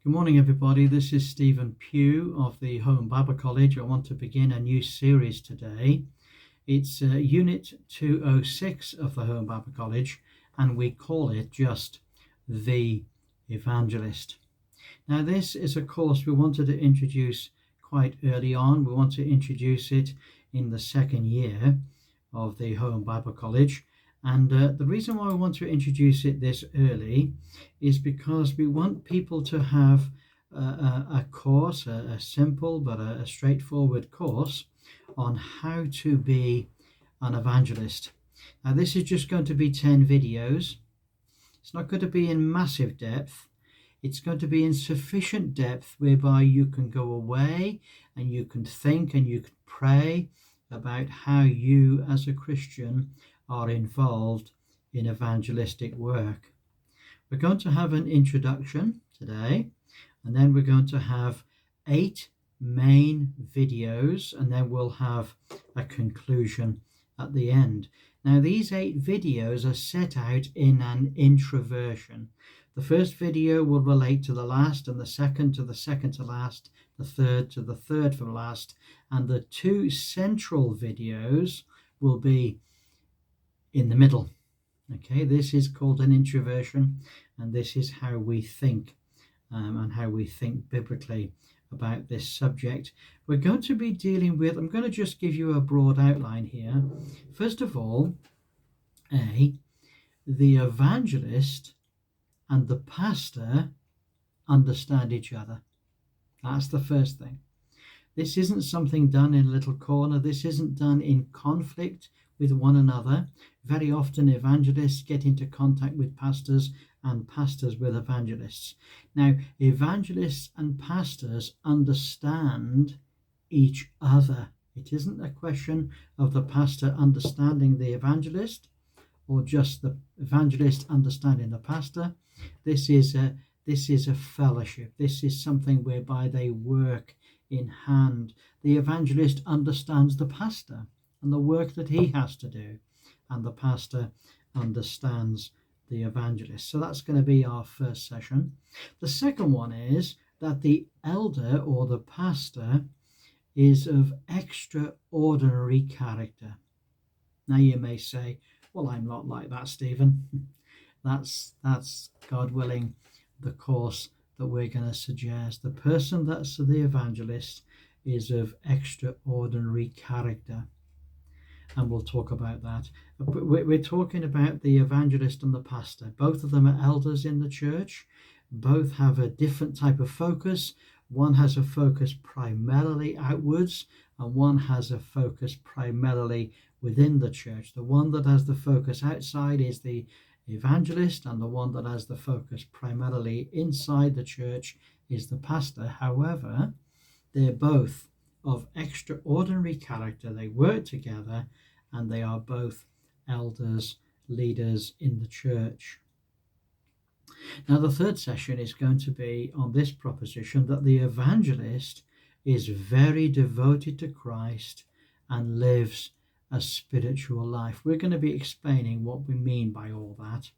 Good morning, everybody. This is Stephen Pugh of the Home Bible College. I want to begin a new series today. It's Unit 206 of the Home Bible College, and we call it just The Evangelist. Now, this is a course we wanted to introduce quite early on. We want to introduce it in the second year of the Home Bible College. And the reason why we want to introduce it this early is because we want people to have a course, a simple but a straightforward course on how to be an evangelist. Now, this is just going to be 10 videos. It's not going to be in massive depth. It's going to be in sufficient depth whereby you can go away and you can think and you can pray about how you as a Christian are involved in evangelistic work. We're going to have an introduction today, and then we're going to have 8 main videos, and then we'll have a conclusion at the end. Now, these 8 videos are set out in an introversion. The first video will relate to the last, and the second to the second to last, the third to the third from last, and the 2 central videos will be in the middle. Okay, this is called an introversion, and this is how we think and how we think biblically about this subject. We're going to be dealing with, I'm going to just give you a broad outline here. First of all, the evangelist and the pastor understand each other. That's the first thing. This isn't something done in a little corner. This isn't done in conflict with one another. Very often evangelists get into contact with pastors and pastors with evangelists. Now, evangelists and pastors understand each other. It isn't a question of the pastor understanding the evangelist or just the evangelist understanding the pastor. This is a fellowship. This is something whereby they work in hand. The evangelist understands the pastor and the work that he has to do, and the pastor understands the evangelist. So that's going to be our first session. The second one is that the elder or the pastor is of extraordinary character. Now, you may say, well, I'm not like that, Stephen. That's God willing, the course that we're going to suggest. The person that's the evangelist is of extraordinary character, and we'll talk about that. We're talking about the evangelist and the pastor. Both of them are elders in the church. Both have a different type of focus. One has a focus primarily outwards, and one has a focus primarily within the church. The one that has the focus outside is the evangelist, and the one that has the focus primarily inside the church is the pastor. However, they're both of extraordinary character. They work together, and they are both elders, leaders in the church. Now, the third session is going to be on this proposition that the evangelist is very devoted to Christ and lives a spiritual life. We're going to be explaining what we mean by all that,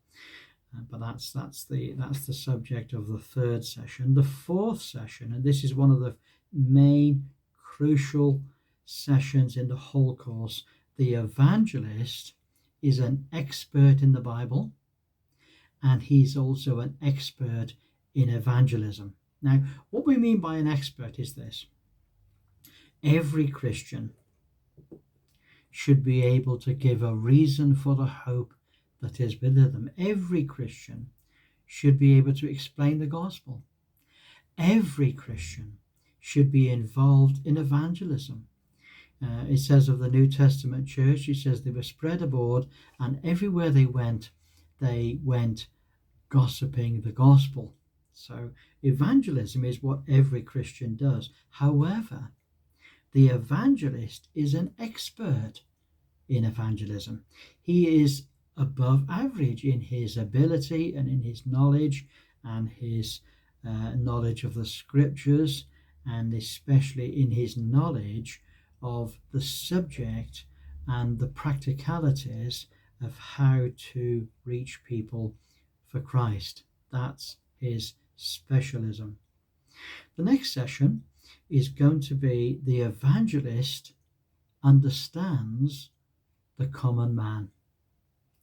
but that's the subject of the third session. The fourth session, and this is one of the main crucial sessions in the whole course, the evangelist is an expert in the Bible, and he's also an expert in evangelism. Now, what we mean by an expert is this: every Christian should be able to give a reason for the hope that is within them. Every Christian should be able to explain the gospel. Every Christian should be involved in evangelism. It says of the New Testament church, it says they were spread abroad, and everywhere they went gossiping the gospel. So evangelism is what every Christian does. However, the evangelist is an expert in evangelism. He is above average in his ability and in his knowledge and his knowledge of the scriptures, and especially in his knowledge of the subject and the practicalities of how to reach people for Christ. That's his specialism. The next session is going to be the evangelist understands the common man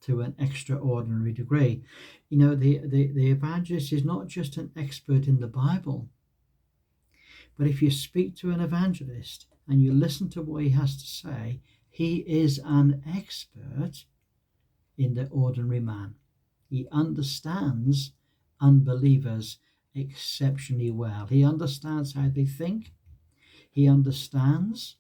to an extraordinary degree. You know, the evangelist is not just an expert in the Bible, but if you speak to an evangelist and you listen to what he has to say, he is an expert in the ordinary man. He understands unbelievers exceptionally well. He understands how they think. He understands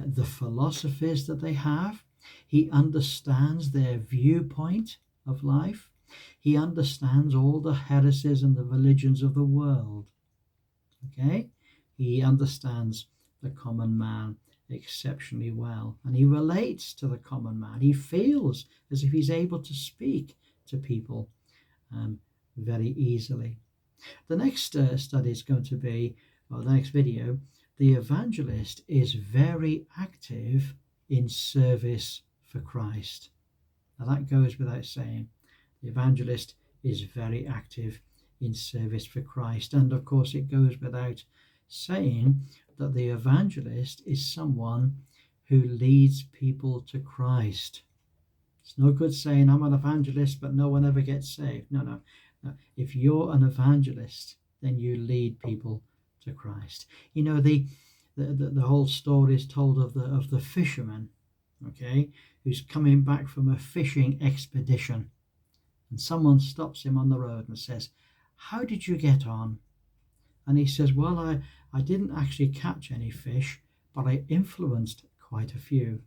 the philosophies that they have. He understands their viewpoint of life. He understands all the heresies and the religions of the world. Okay? He understands the common man exceptionally well, and he relates to the common man. He feels as if he's able to speak to people very easily. The next study is going to be, or the next video, the evangelist is very active in service for Christ. Now that goes without saying. The evangelist is very active in service for Christ. And of course, it goes without saying that the evangelist is someone who leads people to Christ. It's no good saying, I'm an evangelist, but no one ever gets saved. No. If you're an evangelist, then you lead people to Christ. You know, the whole story is told of the fisherman, okay, who's coming back from a fishing expedition. And someone stops him on the road and says, how did you get on? And he says, well, I didn't actually catch any fish, but I influenced quite a few.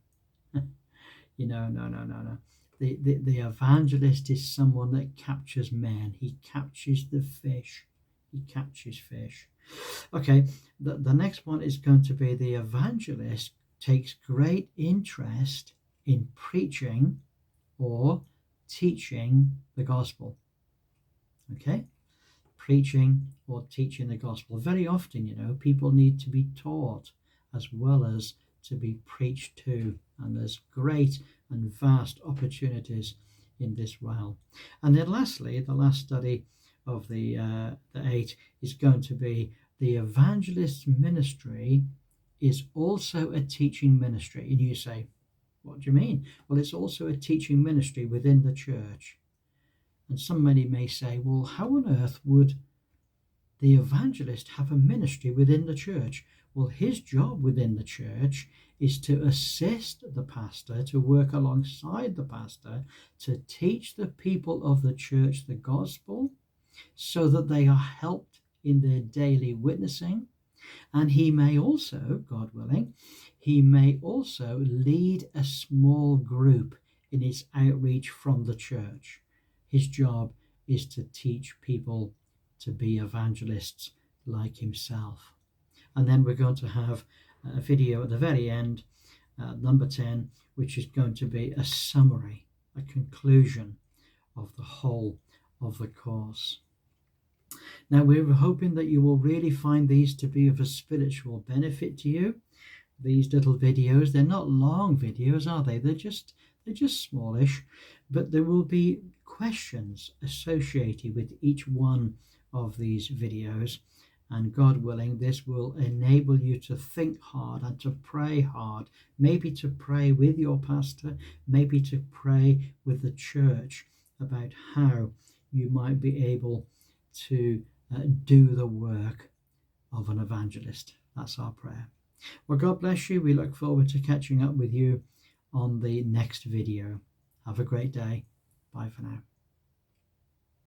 You know, no. The evangelist is someone that captures men. He captures the fish. He captures fish. Okay, the next one is going to be the evangelist takes great interest in preaching or teaching the gospel. Okay? Preaching or teaching the gospel. Very often, you know, people need to be taught as well as to be preached to. And there's great and vast opportunities in this realm. And then lastly, the last study of the 8 is going to be the evangelist's ministry is also a teaching ministry. And you say, what do you mean? Well, it's also a teaching ministry within the church. And somebody may say, well, how on earth would the evangelist have a ministry within the church? Well, his job within the church is to assist the pastor, to work alongside the pastor, to teach the people of the church the gospel so that they are helped in their daily witnessing. And he may also, God willing, he may also lead a small group in his outreach from the church. His job is to teach people to be evangelists like himself. And then we're going to have a video at the very end, number 10, which is going to be a summary, a conclusion of the whole of the course. Now, we're hoping that you will really find these to be of a spiritual benefit to you. These little videos, they're not long videos, are they? They're just smallish, but there will be questions associated with each one of these videos. And God willing, this will enable you to think hard and to pray hard, maybe to pray with your pastor, maybe to pray with the church about how you might be able to do the work of an evangelist. That's our prayer. Well, God bless you. We look forward to catching up with you on the next video. Have a great day. Bye for now.